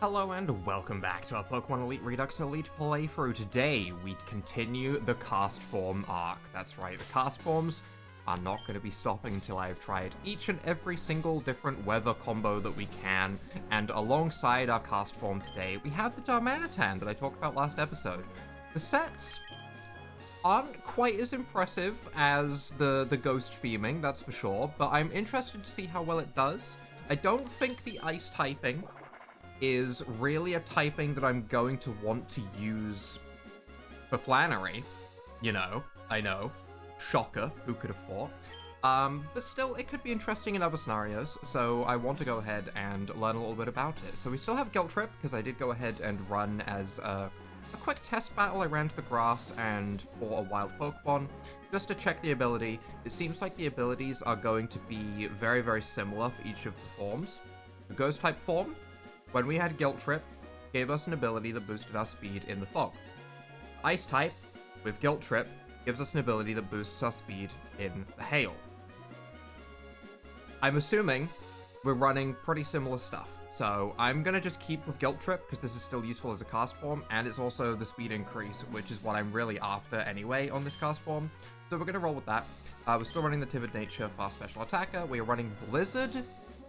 Hello and welcome back to our Pokemon Elite Redux Elite playthrough. Today, we continue the Castform arc. That's right, the Castforms are not going to be stopping until I've tried each and every single different weather combo that we can. And alongside our Castform today, we have the Darmanitan that I talked about last episode. The sets aren't quite as impressive as the Ghost theming, that's for sure, but I'm interested to see how well it does. I don't think the Ice typing is really a typing that I'm going to want to use for Flannery. You know, I know. Shocker, who could have thought. But still, it could be interesting in other scenarios, so I want to go ahead and learn a little bit about it. So we still have Guilt Trip, because I did go ahead and run as a quick test battle. I ran to the grass and for a wild Pokemon, just to check the ability. It seems like the abilities are going to be very, very similar for each of the forms. The Ghost-type form, when we had Guilt Trip, gave us an ability that boosted our speed in the fog. Ice type, with Guilt Trip, gives us an ability that boosts our speed in the hail. I'm assuming we're running pretty similar stuff, so I'm gonna just keep with Guilt Trip, because this is still useful as a cast form, and it's also the speed increase, which is what I'm really after anyway on this cast form. So we're gonna roll with that. We're still running the Timid Nature Fast Special Attacker. We're running Blizzard,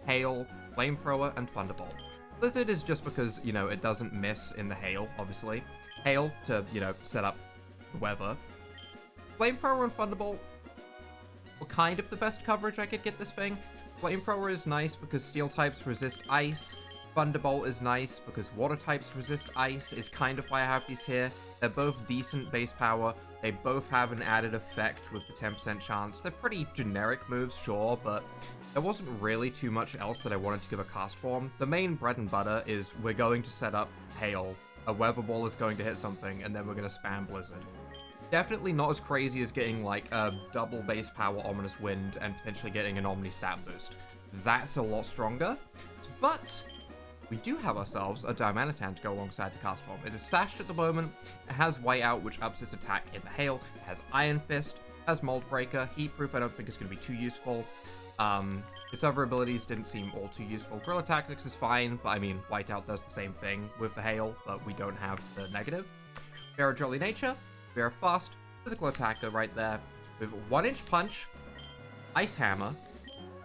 Hail, Flamethrower, and Thunderbolt. Blizzard is just because, you know, it doesn't miss in the hail, obviously. Hail to, you know, set up the weather. Flamethrower and Thunderbolt were kind of the best coverage I could get this thing. Flamethrower is nice because steel types resist ice. Thunderbolt is nice because water types resist ice, is kind of why I have these here. They're both decent base power. They both have an added effect with the 10% chance. They're pretty generic moves, sure, but there wasn't really too much else that I wanted to give a cast form. The main bread and butter is we're going to set up Hail, a Weather Ball is going to hit something, and then we're going to spam Blizzard. Definitely not as crazy as getting like a double base power Ominous Wind and potentially getting an Omni stat boost. That's a lot stronger, but we do have ourselves a Darmanitan to go alongside the cast form. It is sashed at the moment, it has Whiteout, which ups its attack in the hail, it has Iron Fist, it has Mold Breaker, Heat Proof I don't think is going to be too useful. Its other abilities didn't seem all too useful. Guerrilla Tactics is fine, but I mean, Whiteout does the same thing with the hail, but we don't have the negative. We are a Jolly Nature, we are a fast, physical attacker right there, with 1-inch Punch, Ice Hammer,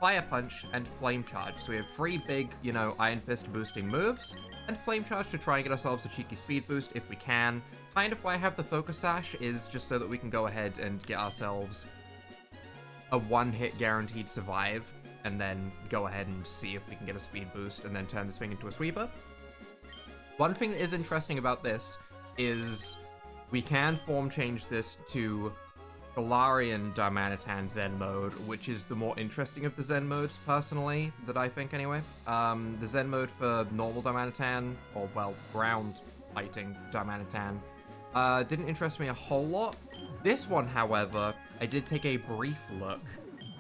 Fire Punch, and Flame Charge. So we have 3 big, you know, Iron Fist boosting moves, and Flame Charge to try and get ourselves a cheeky speed boost if we can. Kind of why I have the Focus Sash is just so that we can go ahead and get ourselves a 1-hit guaranteed survive, and then go ahead and see if we can get a speed boost, and then turn this thing into a sweeper. One thing that is interesting about this is we can form change this to Galarian Darmanitan Zen mode, which is the more interesting of the Zen modes, personally, that I think anyway. The Zen mode for normal Darmanitan, or well, ground fighting Darmanitan, didn't interest me a whole lot. This one, however, I did take a brief look,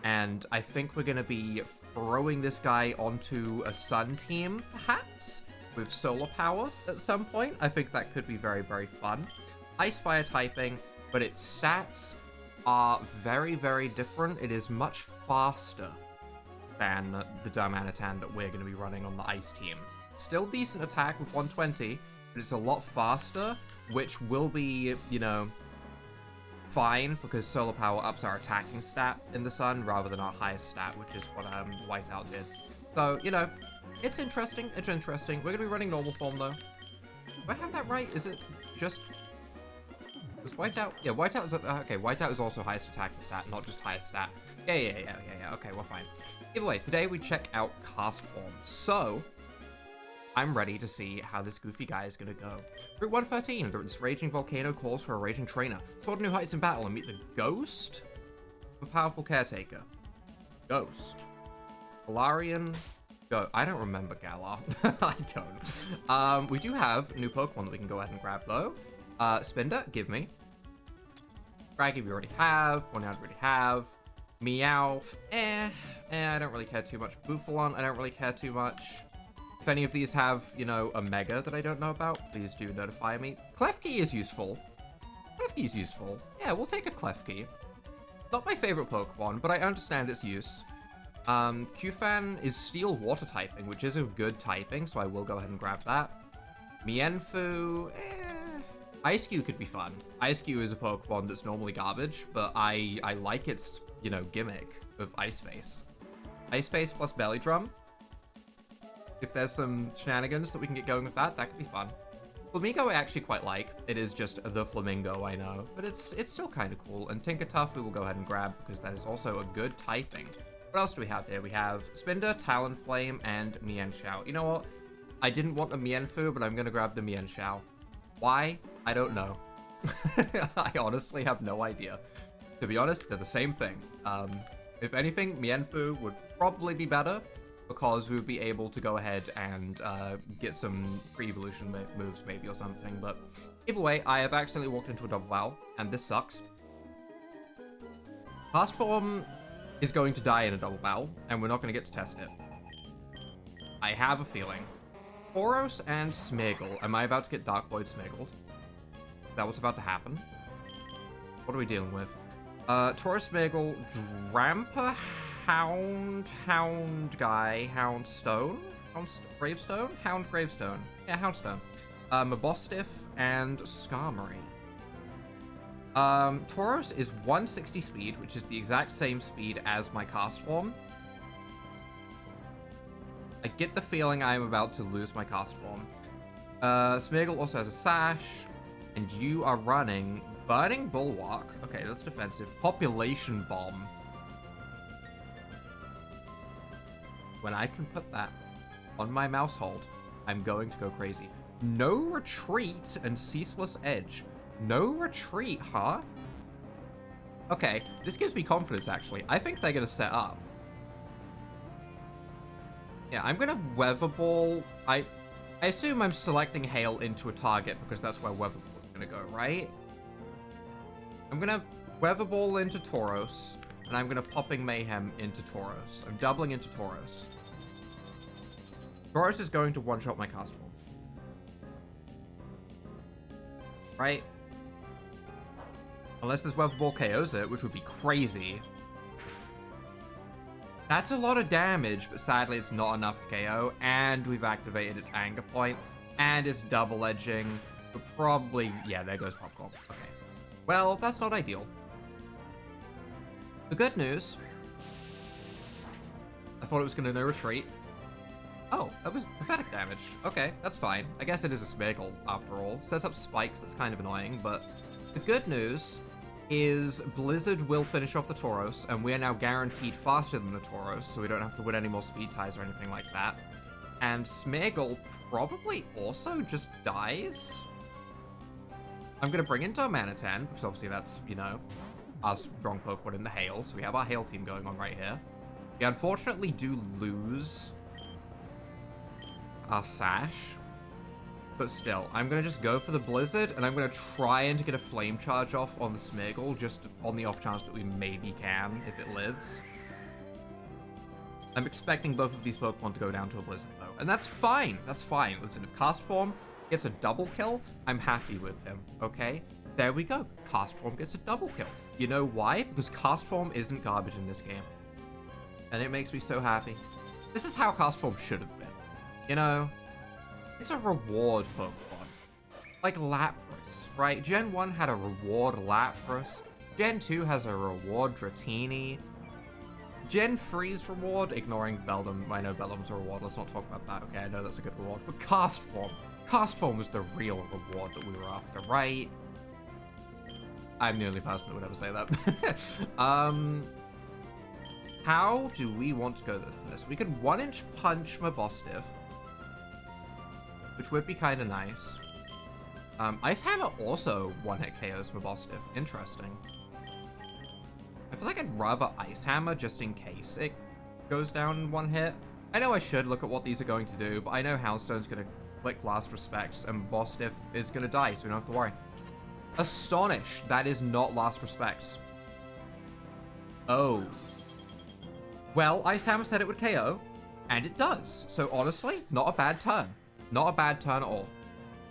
and I think we're going to be throwing this guy onto a Sun team, perhaps, with solar power at some point. I think that could be very, very fun. Ice Fire typing, but its stats are very, very different. It is much faster than the Darmanitan that we're going to be running on the Ice team. Still decent attack with 120, but it's a lot faster, which will be, you know, fine, because solar power ups our attacking stat in the Sun rather than our highest stat, which is what Whiteout did. So, you know, it's interesting. It's interesting. We're going to be running normal form, though. Do I have that right? Is it just... Was Whiteout? Yeah, Whiteout is... okay, Whiteout is also highest attacking stat, not just highest stat. Yeah. Okay, we're fine. Either way, today we check out Castform. So, I'm ready to see how this goofy guy is going to go. Route 113, this raging volcano calls for a raging trainer. Soar to new heights in battle and meet the ghost of a powerful caretaker. Ghost. Galarian... Go. I don't remember Galar. I don't. We do have new Pokemon that we can go ahead and grab, though. Spinder, give me. Fraggy, we already have. Ponyard, we already have. Meowth, I don't really care too much. Bouffalon, I don't really care too much. If any of these have, you know, a Mega that I don't know about, please do notify me. Klefki is useful. Klefki's useful. Yeah, we'll take a Klefki. Not my favorite Pokemon, but I understand its use. Qfan is Steel Water typing, which is a good typing, so I will go ahead and grab that. Mienfoo, Ice-Q could be fun. Ice-Q is a Pokemon that's normally garbage, but I like its, you know, gimmick of Ice Face. Ice Face plus Belly Drum. If there's some shenanigans that we can get going with that, that could be fun. Flamingo I actually quite like. It is just the Flamingo, I know, but it's still kind of cool. And Tinkertuff we will go ahead and grab because that is also a good typing. What else do we have here? We have Spinder, Talonflame, and Mienshao. You know what? I didn't want the Mienfoo, but I'm going to grab the Mienshao. Why? I don't know. I honestly have no idea. To be honest, they're the same thing. If anything, Mienfoo would probably be better because we would be able to go ahead and get some free evolution moves maybe or something. But either way, I have accidentally walked into a double battle, and this sucks. Castform is going to die in a double battle, and we're not going to get to test it. I have a feeling. Tauros and Smeargle. Am I about to get Dark Void Smeargled? Is that what's about to happen? What are we dealing with? Tauros, Smeargle, Drampa, Hound guy, Houndstone? Gravestone? Hound Gravestone. Yeah, Houndstone. Mabostiff and Skarmory. Tauros is 160 speed, which is the exact same speed as my Castform. I get the feeling I am about to lose my Castform. Smeargle also has a Sash, and you are running Burning Bulwark. Okay, that's defensive. Population Bomb. When I can put that on my mouse hold, I'm going to go crazy. No Retreat and Ceaseless Edge. No Retreat, huh? Okay, this gives me confidence, actually. I think they're going to set up. Yeah, I'm going to Weather Ball. I assume I'm selecting Hail into a target because that's where Weather Ball is going to go, right? I'm going to Weather Ball into Tauros, and I'm going to Popping Mayhem into Tauros. I'm doubling into Tauros. Tauros is going to one-shot my Castform. Right? Unless this Weather Ball KOs it, which would be crazy. That's a lot of damage, but sadly it's not enough to KO, and we've activated its Anger Point, and it's double edging, but probably, yeah, there goes Popcorn. Okay. Well, that's not ideal. The good news, I thought it was going to no retreat. Oh, that was pathetic damage. Okay, that's fine. I guess it is a Smeargle, after all. Sets up spikes, that's kind of annoying, but the good news is Blizzard will finish off the Tauros, and we are now guaranteed faster than the Tauros, so we don't have to win any more speed ties or anything like that. And Smeargle probably also just dies. I'm going to bring in Darmanitan, because obviously that's, you know, our strong Pokemon in the Hail, so we have our Hail team going on right here. We unfortunately do lose our Sash, but still, I'm going to just go for the Blizzard, and I'm going to try and get a Flame Charge off on the Smeargle, just on the off chance that we maybe can, if it lives. I'm expecting both of these Pokemon to go down to a Blizzard, though, and that's fine. That's fine. Listen, if Castform gets a double kill, I'm happy with him, okay? There we go. Castform gets a double kill. You know why? Because Castform isn't garbage in this game, and it makes me so happy. This is how Castform should have been, you know? It's a reward Pokemon. Like Lapras, right? Gen 1 had a reward Lapras. Gen 2 has a reward Dratini. Gen 3's reward, ignoring Beldum. I know Beldum's a reward. Let's not talk about that. Okay, I know that's a good reward. But Castform. Castform was the real reward that we were after, right? I'm the only person that would ever say that. How do we want to go for this? We could 1-inch punch Mabostiff, which would be kind of nice. Ice Hammer also one-hit KOs Mabostiff. Interesting. I feel like I'd rather Ice Hammer just in case it goes down in one hit. I know I should look at what these are going to do, but I know Houndstone's going to click Last Respects, and Mabostiff is going to die, so we don't have to worry. Astonish. That is not Last Respects. Oh. Well, Ice Hammer said it would KO, and it does. So honestly, not a bad turn. Not a bad turn at all.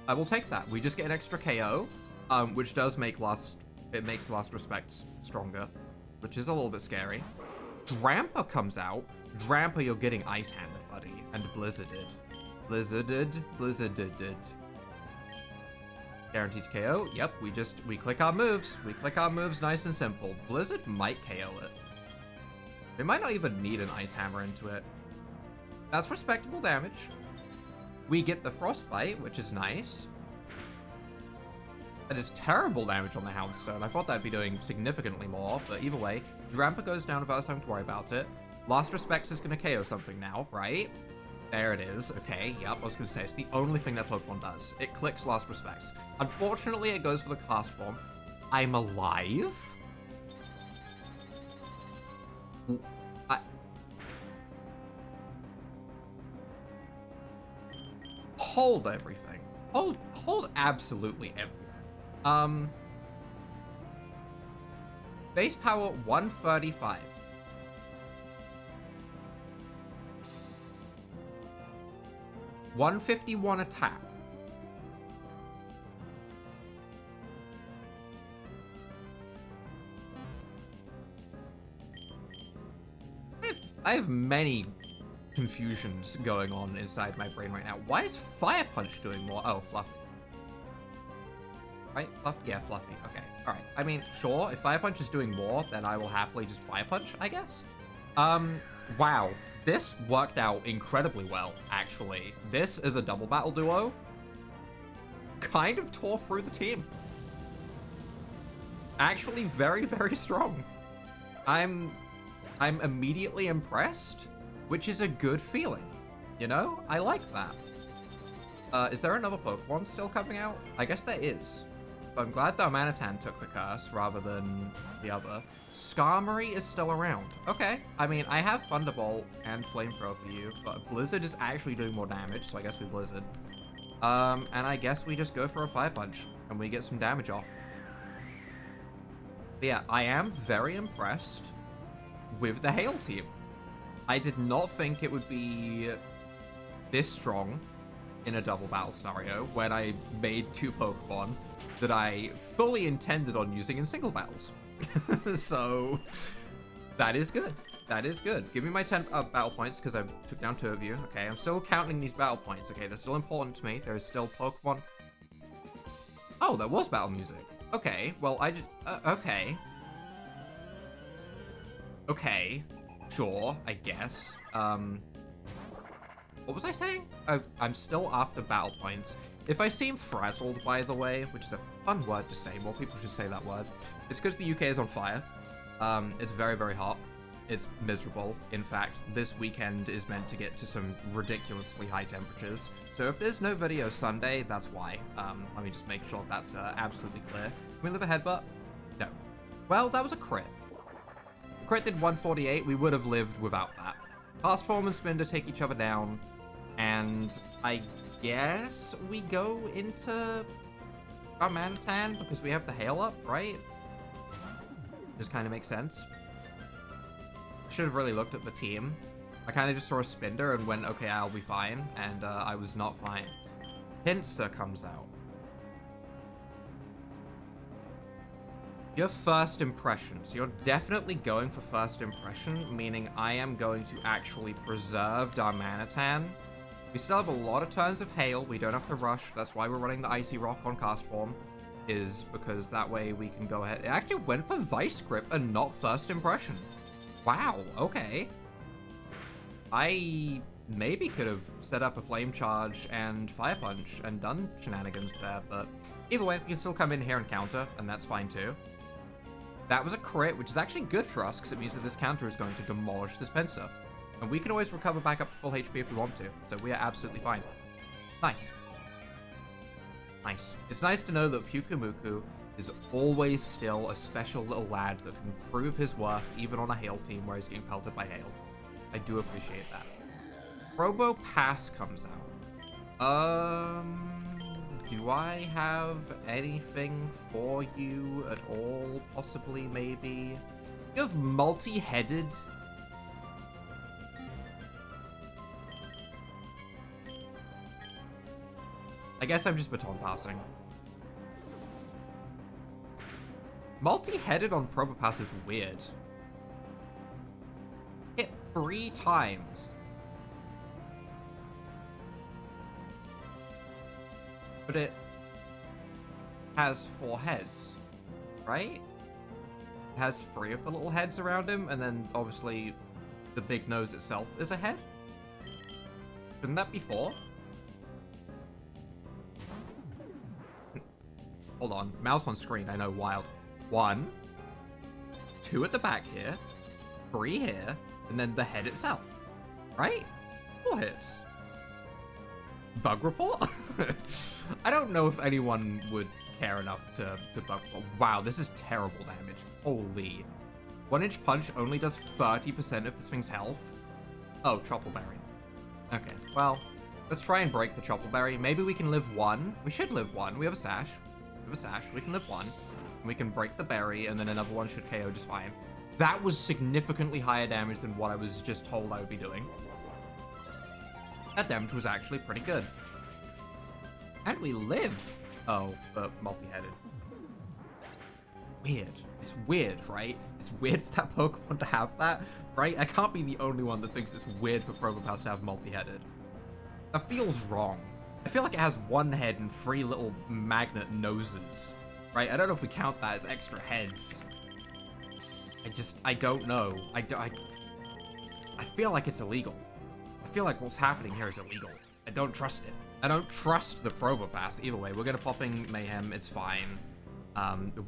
I will take that. We just get an extra KO, which does make Last Respects stronger, which is a little bit scary. Drampa comes out. Drampa, you're getting Ice Hammered, buddy. And Blizzarded. Blizzarded. Guaranteed KO. Yep, we click our moves. We click our moves nice and simple. Blizzard might KO it. We might not even need an Ice Hammer into it. That's respectable damage. We get the Frostbite, which is nice. That is terrible damage on the Houndstone. I thought that'd be doing significantly more, but either way, Drampa goes down without us having to worry about it. Last Respects is going to KO something now, right? There it is. Okay, yep, I was going to say, it's the only thing that Pokemon does. It clicks Last Respects. Unfortunately, it goes for the Castform. I'm alive? Hold everything. Hold absolutely everything. Base power 135. $151 attack. I have many confusions going on inside my brain right now. Why is Fire Punch doing more? Oh, Fluffy. Right? Yeah, Fluffy. Okay. Alright. I mean, sure, if Fire Punch is doing more, then I will happily just Fire Punch, I guess. Wow. This worked out incredibly well, actually. This is a double battle duo. Kind of tore through the team. Actually very, very strong. I'm immediately impressed, which is a good feeling. You know? I like that. Is there another Pokemon still coming out? I guess there is. But I'm glad Darmanitan took the curse rather than the other. Skarmory is still around. Okay. I mean, I have Thunderbolt and Flamethrower for you, but Blizzard is actually doing more damage, so I guess we Blizzard. And I guess we just go for a Fire Punch, and we get some damage off. But yeah, I am very impressed with the Hail team. I did not think it would be this strong in a double battle scenario when I made two Pokemon that I fully intended on using in single battles. So that is good. That is good. Give me my 10 battle points because I took down 2 of you. Okay, I'm still counting these battle points. Okay, they're still important to me. There is still Pokemon. Oh, there was battle music. Okay, well, I just... okay. Okay. Sure, I guess. What was I saying? I'm still after battle points. If I seem frazzled, by the way, which is a fun word to say, more people should say that word, it's because the UK is on fire. It's very, very hot. It's miserable. In fact, this weekend is meant to get to some ridiculously high temperatures. So if there's no video Sunday, that's why. Let me just make sure that's absolutely clear. Can we live a headbutt? No. Well, that was a crit. Crit did 148. We would have lived without that. Castform and Spinder take each other down. And I guess we go into Darmanitan because we have the Hail up, right? Just kind of makes sense. Should have really looked at the team. I kind of just saw a Spinder and went, okay, I'll be fine. And I was not fine. Pinsir comes out. Your first impressions. You're definitely going for first impression, meaning I am going to actually preserve Darmanitan. We still have a lot of turns of Hail. We don't have to rush. That's why we're running the Icy Rock on Castform, is because that way we can go ahead. It actually went for Vice Grip and not first impression. Wow, okay. I maybe could have set up a Flame Charge and Fire Punch and done shenanigans there, but either way, we can still come in here and counter, and that's fine too. That was a crit, which is actually good for us, because it means that this counter is going to demolish this Pinsir. And we can always recover back up to full HP if we want to, so we are absolutely fine. Nice. Nice. It's nice to know that Pyukumuku is always still a special little lad that can prove his worth even on a Hail team where he's getting pelted by Hail. I do appreciate that. Robo Pass comes out. Do I have anything for you at all? Possibly, maybe? You have multi-headed. I guess I'm just baton passing. Multi-headed on Probopass is weird. Hit 3 times. But it has 4 heads, right? It has 3 of the little heads around him, and then obviously the big nose itself is a head. Shouldn't that be 4? Hold on. Mouse on screen, I know, wild. 1, 2 at the back here, 3 here, and then the head itself. Right? 4 hits. Bug report? I don't know if anyone would care enough to bug report. Wow, this is terrible damage. Holy. 1-inch punch only does 30% of this thing's health. Oh, Troppleberry. Okay, well, let's try and break the Troppleberry. Maybe we can live 1. We should live 1. We have a sash. We can live 1. And we can break the berry, and then another one should KO just fine. That was significantly higher damage than what I was just told I would be doing. That damage was actually pretty good. And we live. Oh, but multi-headed. Weird. It's weird, right? It's weird for that Pokemon to have that, right? I can't be the only one that thinks it's weird for Probopass to have multi-headed. That feels wrong. I feel like it has 1 head and 3 little magnet noses, right? I don't know if we count that as extra heads. I don't know. I feel like it's illegal. I feel like what's happening here is illegal. I don't trust it. I don't trust the Probopass. Either way, we're gonna Popping Mayhem. It's fine.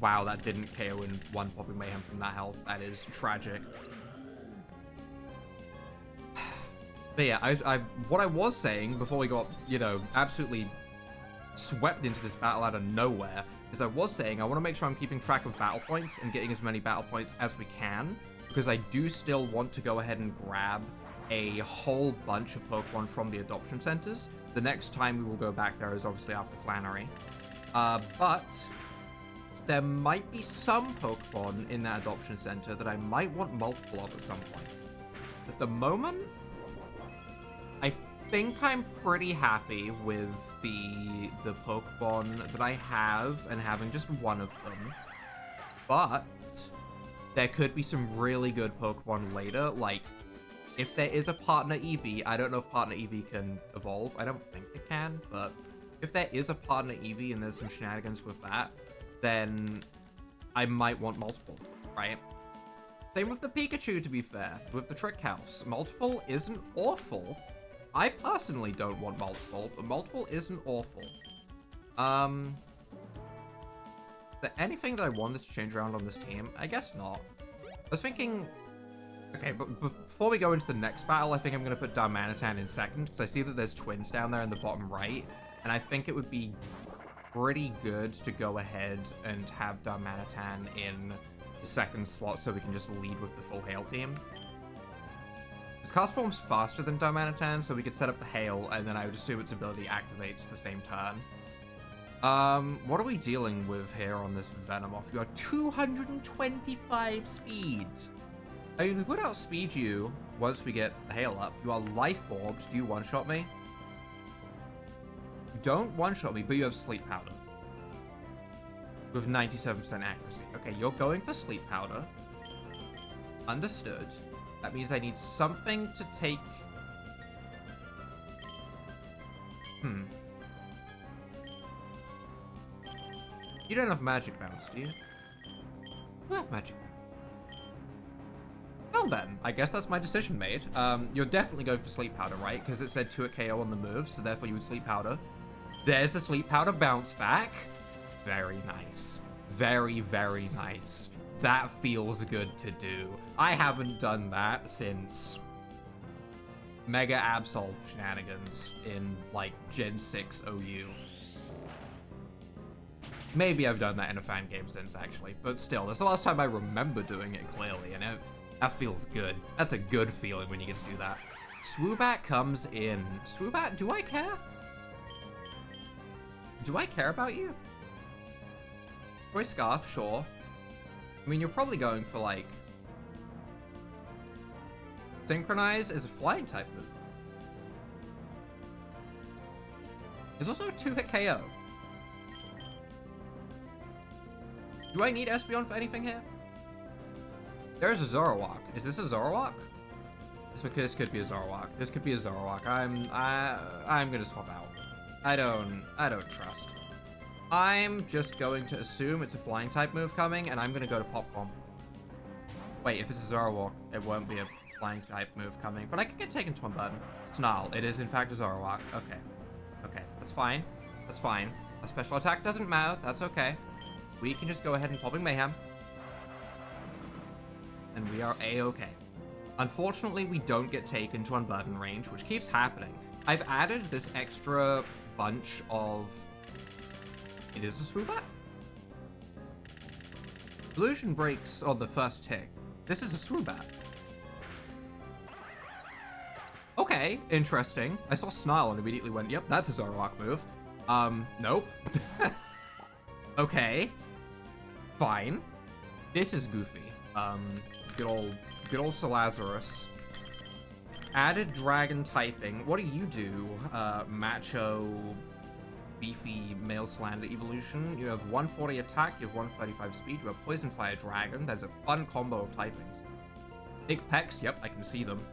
Wow, that didn't KO in 1 Popping Mayhem from that health. That is tragic. But yeah, what I was saying before we got, you know, absolutely swept into this battle out of nowhere, is I was saying I want to make sure I'm keeping track of battle points and getting as many battle points as we can, because I do still want to go ahead and grab a whole bunch of Pokemon from the adoption centers. The next time we will go back there is obviously after Flannery. But there might be some Pokemon in that adoption center that I might want multiple of at some point. At the moment, I think I'm pretty happy with the Pokemon that I have and having just 1 of them. But there could be some really good Pokemon later, like if there is a partner Eevee. I don't know if partner Eevee can evolve. I don't think it can, but if there is a partner Eevee and there's some shenanigans with that, then I might want multiple, right? Same with the Pikachu, to be fair, with the Trick House. Multiple isn't awful. I personally don't want multiple, but multiple isn't awful. Is there anything that I wanted to change around on this team? I guess not. I was thinking... Okay, but before we go into the next battle, I think I'm going to put Darmanitan in second, because I see that there's twins down there in the bottom right, and I think it would be pretty good to go ahead and have Darmanitan in the second slot so we can just lead with the full Hail team. Because Castform's faster than Darmanitan, so we could set up the Hail, and then I would assume its ability activates the same turn. What are we dealing with here on this Venomoth? You are 225 speed. I mean, we would outspeed you once we get the Hail up. You are Life Orbed. Do you one-shot me? You don't one-shot me, but you have Sleep Powder. With 97% accuracy. Okay, you're going for Sleep Powder. Understood. That means I need something to take... You don't have Magic Bounce, do you? You have Magic Bounce. Well then, I guess that's my decision made. You're definitely going for Sleep Powder, right? Because it said 2 at KO on the move, so therefore you would Sleep Powder. There's the Sleep Powder bounce back. Very nice. Very, very nice. That feels good to do. I haven't done that since Mega Absol shenanigans in, like, Gen 6 OU. Maybe I've done that in a fan game since, actually. But still, that's the last time I remember doing it clearly, and that feels good. That's a good feeling when you get to do that. Swoobat comes in. Swoobat, do I care? Do I care about you? Toy Scarf, sure. I mean, you're probably going for, like... Synchronize is a flying type move. There's also a 2-hit KO. Do I need Espeon for anything here? There's a Zoroark. Is this a Zoroark? This could be a Zoroark. This could be a Zoroark. I'm gonna swap out. I don't trust. I'm just going to assume it's a flying type move coming, and I'm gonna go to Popcorn. Wait, if it's a Zoroark, it won't be a flying type move coming, but I could get taken to one button. Snarl. It is in fact a Zoroark. Okay. Okay, that's fine. That's fine. A special attack doesn't matter. That's okay. We can just go ahead and Popping Mayhem. And we are A-okay. Unfortunately, we don't get taken to unburden range, which keeps happening. I've added this extra bunch of... It is a Swoobat? Illusion breaks on the first tick. This is a Swoobat. Okay, interesting. I saw Snarl and immediately went, yep, that's a Zoroark move. Nope. Okay. Fine. This is goofy. Good old Salazarus. Added dragon typing. What do you do? Macho, beefy male slander evolution. You have 140 attack, you have 135 speed, you have poison fire dragon. There's a fun combo of typings. Big pecs, yep, I can see them.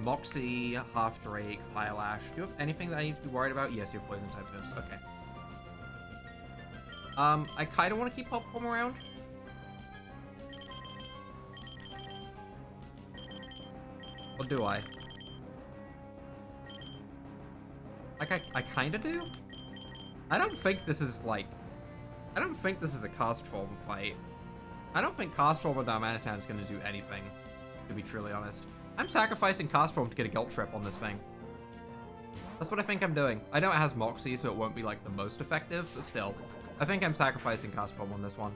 Moxie, Half Drake, Fire Lash. Do you have anything that I need to be worried about? Yes, you have poison type moves. Okay. I kind of want to keep Popcorn around. Or do I? Like, I kind of do? I don't think this is, like... I don't think this is a Castform fight. I don't think Castform or Darmanitan is going to do anything, to be truly honest. I'm sacrificing Castform to get a Guilt Trip on this thing. That's what I think I'm doing. I know it has Moxie, so it won't be, like, the most effective, but still. I think I'm sacrificing Castform on this one.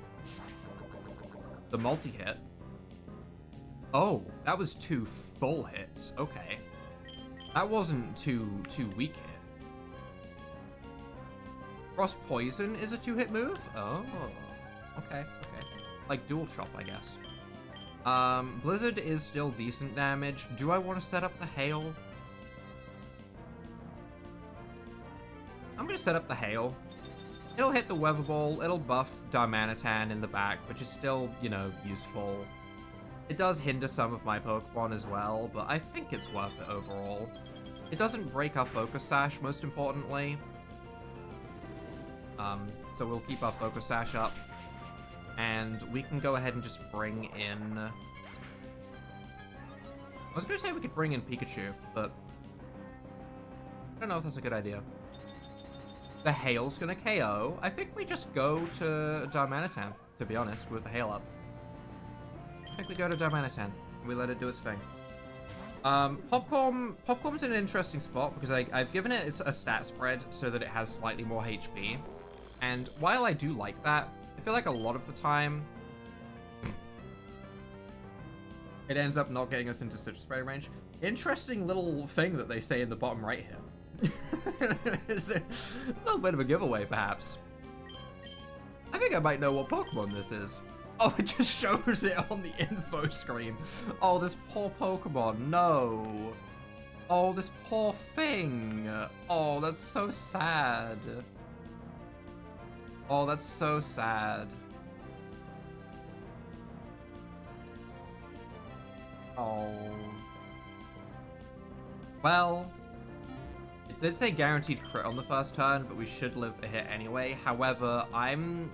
The multi-hit. Oh, that was 2 full hits. Okay. That wasn't too weak hit. Frost Poison is a 2-hit move? Oh. Okay, okay. Like Dual Chop, I guess. Blizzard is still decent damage. Do I want to set up the Hail? I'm going to set up the Hail. It'll hit the Weather Ball. It'll buff Darmanitan in the back, which is still, you know, useful. It does hinder some of my Pokemon as well, but I think it's worth it overall. It doesn't break our Focus Sash, most importantly. So we'll keep our Focus Sash up. And we can go ahead and just bring in... I was going to say we could bring in Pikachu, but... I don't know if that's a good idea. The Hail's going to KO. I think we just go to Darmanitan, to be honest, with the Hail up. I think we go to Darmanitan, and we let it do its thing. Popcorn's in an interesting spot, because I've given it a stat spread so that it has slightly more HP. And while I do like that, I feel like a lot of the time, it ends up not getting us into such spray range. Interesting little thing that they say in the bottom right here. Is a little bit of a giveaway, perhaps. I think I might know what Pokemon this is. Oh, it just shows it on the info screen. Oh, this poor Pokemon. No. Oh, this poor thing. Oh, that's so sad. Oh, that's so sad. Oh. Well, it did say guaranteed crit on the first turn, but we should live a hit anyway. However, I'm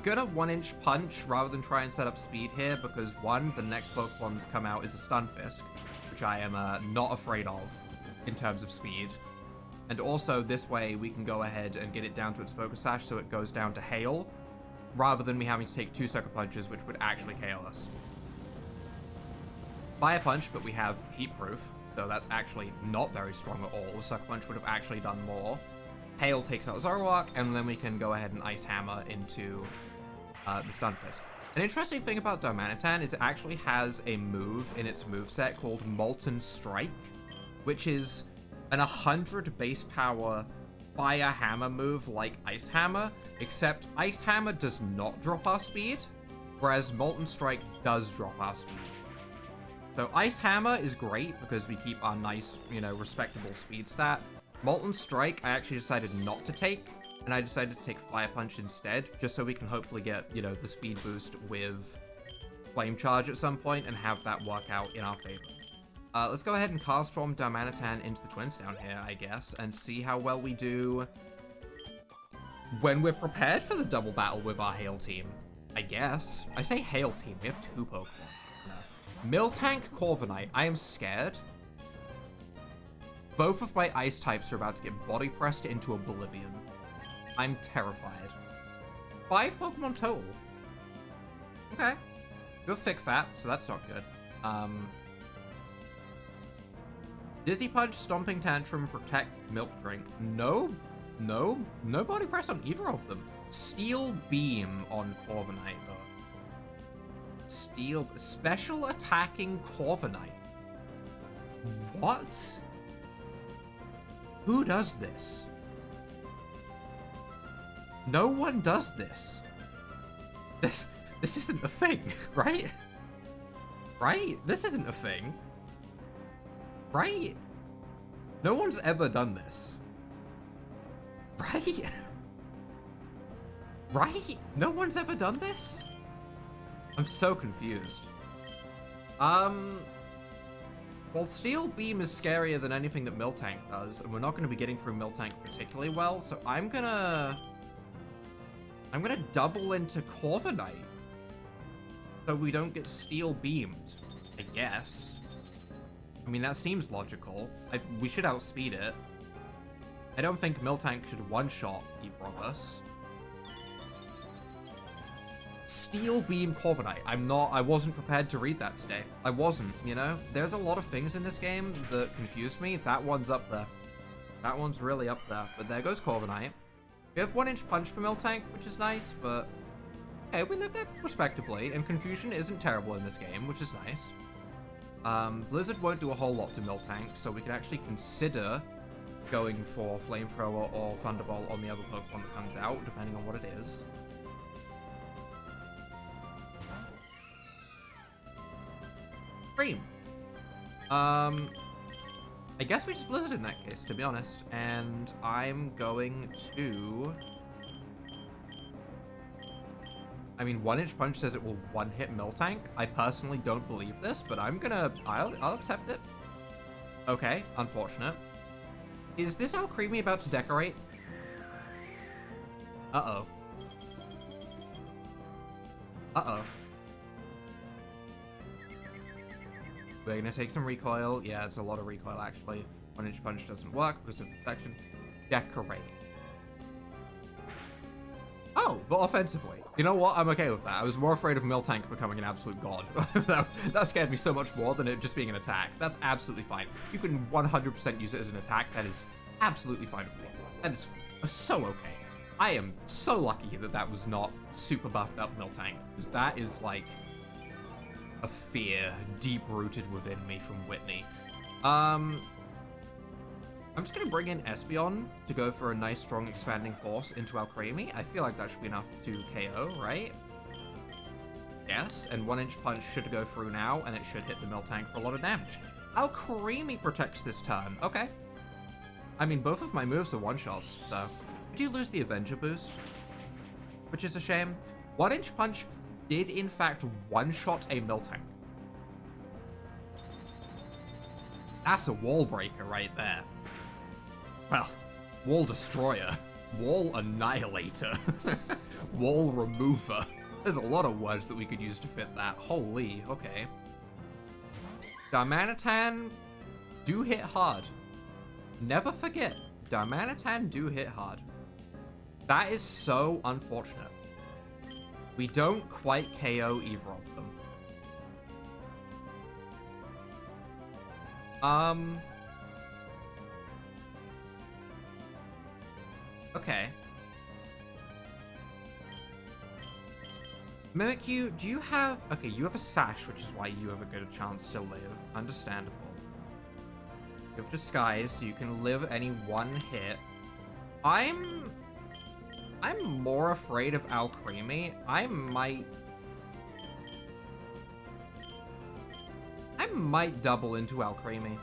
gonna 1-inch punch rather than try and set up speed here, because one, the next Pokemon to come out is a Stunfisk, which I am not afraid of in terms of speed. And also, this way, we can go ahead and get it down to its Focus Sash, so it goes down to Hail, rather than me having to take 2 Sucker Punches, which would actually KO us. Fire Punch, but we have Heat Proof, so that's actually not very strong at all. Sucker Punch would have actually done more. Hail takes out Zoroark, and then we can go ahead and Ice Hammer into the Stunfisk. An interesting thing about Darmanitan is it actually has a move in its moveset called Molten Strike, which is an 100 base power Fire Hammer move like Ice Hammer, except Ice Hammer does not drop our speed, whereas Molten Strike does drop our speed. So Ice Hammer is great because we keep our nice, you know, respectable speed stat. Molten Strike, I actually decided not to take, and I decided to take Fire Punch instead, just so we can hopefully get, you know, the speed boost with Flame Charge at some point and have that work out in our favor. Let's go ahead and Castform Darmanitan into the twins down here, I guess, and see how well we do when we're prepared for the double battle with our Hail team. I guess. I say Hail team. We have two Pokemon. No. Miltank, Corviknight. I am scared. Both of my ice types are about to get body pressed into oblivion. I'm terrified. 5 Pokemon total. Okay. You have Thick Fat, so that's not good. Dizzy Punch, Stomping Tantrum, Protect, Milk Drink. No body press on either of them. Steel Beam on Corviknight, though. Special Attacking Corviknight. What? Who does this? No one does this. This isn't a thing, right? Right? This isn't a thing. Right? No one's ever done this. Right? Right? No one's ever done this? I'm so confused. Well, Steel Beam is scarier than anything that Miltank does, and we're not going to be getting through Miltank particularly well, so I'm gonna double into Corviknight so we don't get Steel Beamed, I guess. I mean, that seems logical. We should outspeed it. I don't think Miltank should one-shot either of us. Steel Beam Corviknight. I wasn't prepared to read that today. I wasn't, you know? There's a lot of things in this game that confuse me. That one's up there. That one's really up there. But there goes Corviknight. We have 1-inch punch for Miltank, which is nice, but... okay, we live that respectably, and confusion isn't terrible in this game, which is nice. Blizzard won't do a whole lot to Miltank, so we can actually consider going for Flamethrower or Thunderbolt on the other Pokemon that comes out, depending on what it is. Cream. I guess we just Blizzard in that case, to be honest. And I'm going to... I mean, 1-inch punch says it will one-hit Miltank. I personally don't believe this, but I'll accept it. Okay, unfortunate. Is this Alcremie about to decorate? Uh-oh. Uh-oh. We're gonna take some recoil. Yeah, it's a lot of recoil, actually. 1-inch punch doesn't work because of protection. Decorate. Oh, but offensively. You know what? I'm okay with that. I was more afraid of Miltank becoming an absolute god. that scared me so much more than it just being an attack. That's absolutely fine. You can 100% use it as an attack. That is absolutely fine with me. That is so okay. I am so lucky that that was not super buffed up Miltank, because that is like a fear deep-rooted within me from Whitney. I'm just going to bring in Espeon to go for a nice, strong, expanding force into Alcremie. I feel like that should be enough to KO, right? Yes, and 1-inch punch should go through now, and it should hit the Miltank for a lot of damage. Alcremie protects this turn. Okay. I mean, both of my moves are one-shots, so... Did you lose the Avenger boost? Which is a shame. 1-inch punch did, in fact, one-shot a Miltank. That's a wall breaker right there. Well, wall destroyer, wall annihilator, wall remover. There's a lot of words that we could use to fit that. Holy, okay. Darmanitan do hit hard. Never forget, Darmanitan do hit hard. That is so unfortunate. We don't quite KO either of them. Okay. Mimikyu, do you have... okay, you have a Sash, which is why you have a good chance to live. Understandable. You have Disguise, so you can live any one hit. I'm more afraid of Alcremie. I might double into Alcremie.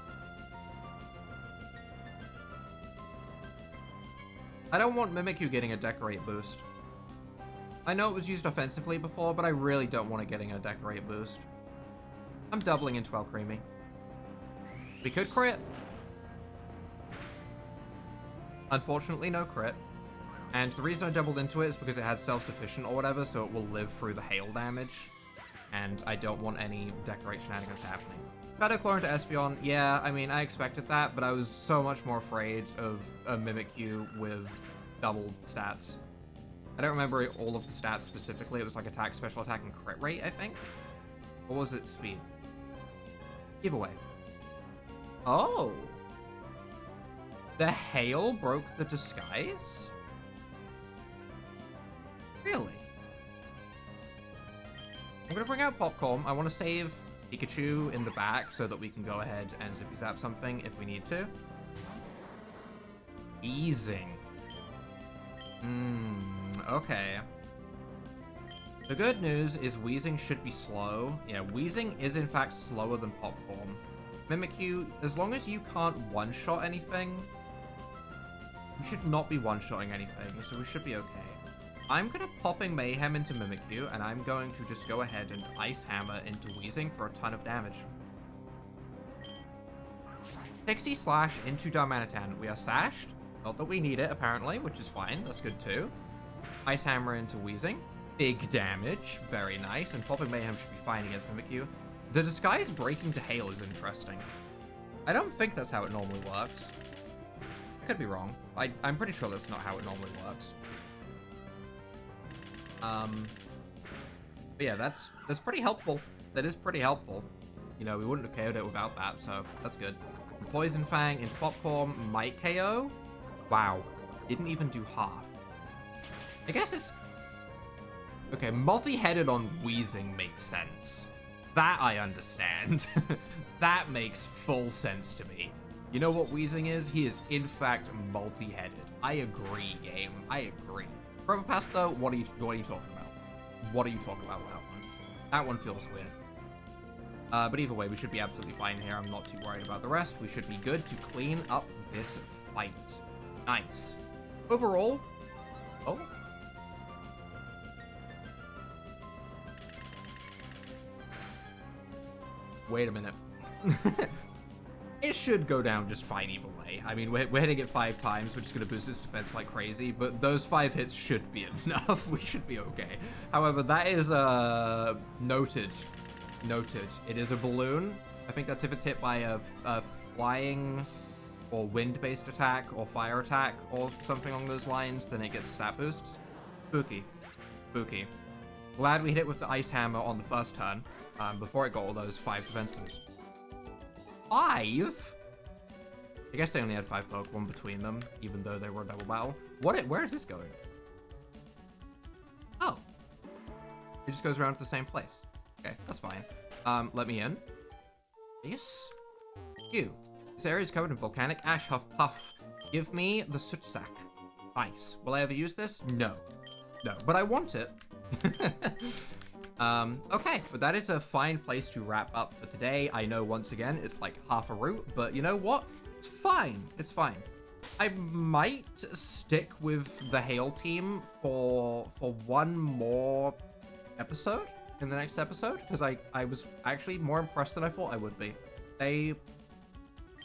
I don't want Mimikyu getting a Decorate boost. I know it was used offensively before, but I really don't want it getting a Decorate boost. I'm doubling into Alcremie. We could crit. Unfortunately, no crit. And the reason I doubled into it is because it had self-sufficient or whatever, so it will live through the hail damage. And I don't want any decorate shenanigans happening. Shadow Claw into Espeon, yeah, I mean, I expected that, but I was so much more afraid of a Mimikyu with double stats. I don't remember all of the stats specifically. It was like attack, special attack, and crit rate, I think. Or was it speed? Either way. Oh! The hail broke the disguise? Really? I'm gonna bring out Popcorn. I want to save Pikachu in the back so that we can go ahead and zippy zap something if we need to. Easing. Okay. The good news is Wheezing should be slow. Yeah, Wheezing is in fact slower than Popcorn. Mimikyu, as long as you can't one-shot anything, you should not be one-shotting anything, so we should be okay. I'm gonna Popping Mayhem into Mimikyu, and I'm going to just go ahead and Ice Hammer into Wheezing for a ton of damage. Pixie Slash into Darmanitan. We are sashed. Not that we need it, apparently, which is fine. That's good, too. Ice Hammer into Wheezing. Big damage. Very nice. And Popping Mayhem should be fine against Mimikyu. The disguise breaking to Hail is interesting. I don't think that's how it normally works. I could be wrong. I'm pretty sure that's not how it normally works. But yeah, that's pretty helpful. That is pretty helpful. You know, we wouldn't have KO'd it without that, so that's good. Poison Fang into Popcorn might KO. Wow. Didn't even do half. I guess it's... Okay, multi-headed on Wheezing makes sense. That I understand. That makes full sense to me. You know what Wheezing is? He is, in fact, multi-headed. I agree, game. I agree. Forever Pass, though, what are you talking about? What are you talking about with that one? That one feels weird. But either way, we should be absolutely fine here. I'm not too worried about the rest. We should be good to clean up this fight. Nice. Overall... Oh. Wait a minute. It should go down just fine either way. I mean, we're hitting it 5 times, which is going to boost its defense like crazy, but those 5 hits should be enough. We should be okay. However, that is noted. Noted. It is a balloon. I think that's if it's hit by a flying or wind-based attack or fire attack or something along those lines, then it gets stat boosts. Spooky. Spooky. Glad we hit it with the Ice Hammer on the first turn, before it got all those 5 defense boosts. 5? I guess they only had 5 Pokemon between them, even though they were a double battle. Where is this going? Oh. It just goes around to the same place. Okay, that's fine. Let me in. Yes. You. This area is covered in volcanic ash. Huff puff. Give me the soot sack. Nice. Will I ever use this? No. No, but I want it. Okay, but that is a fine place to wrap up for today. I know, once again, it's like half a route, but you know what? It's fine. It's fine. I might stick with the Hail team for one more episode in the next episode, because I was actually more impressed than I thought I would be.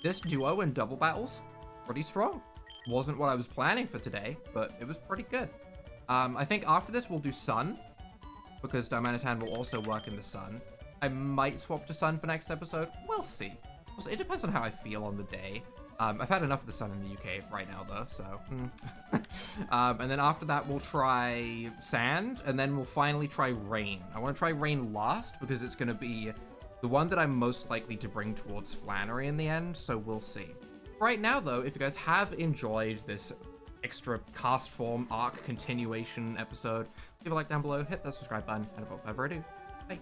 This duo in double battles, pretty strong. Wasn't what I was planning for today, but it was pretty good. I think after this we'll do Sun, because Darmanitan will also work in the Sun. I might swap to Sun for next episode. We'll see. It depends on how I feel on the day. I've had enough of the Sun in the UK right now, though, so... and then after that, we'll try Sand, and then we'll finally try Rain. I want to try Rain last, because it's going to be the one that I'm most likely to bring towards Flannery in the end, so we'll see. Right now, though, if you guys have enjoyed this extra Castform arc continuation episode, leave a like down below, hit that subscribe button, and without further ado, bye.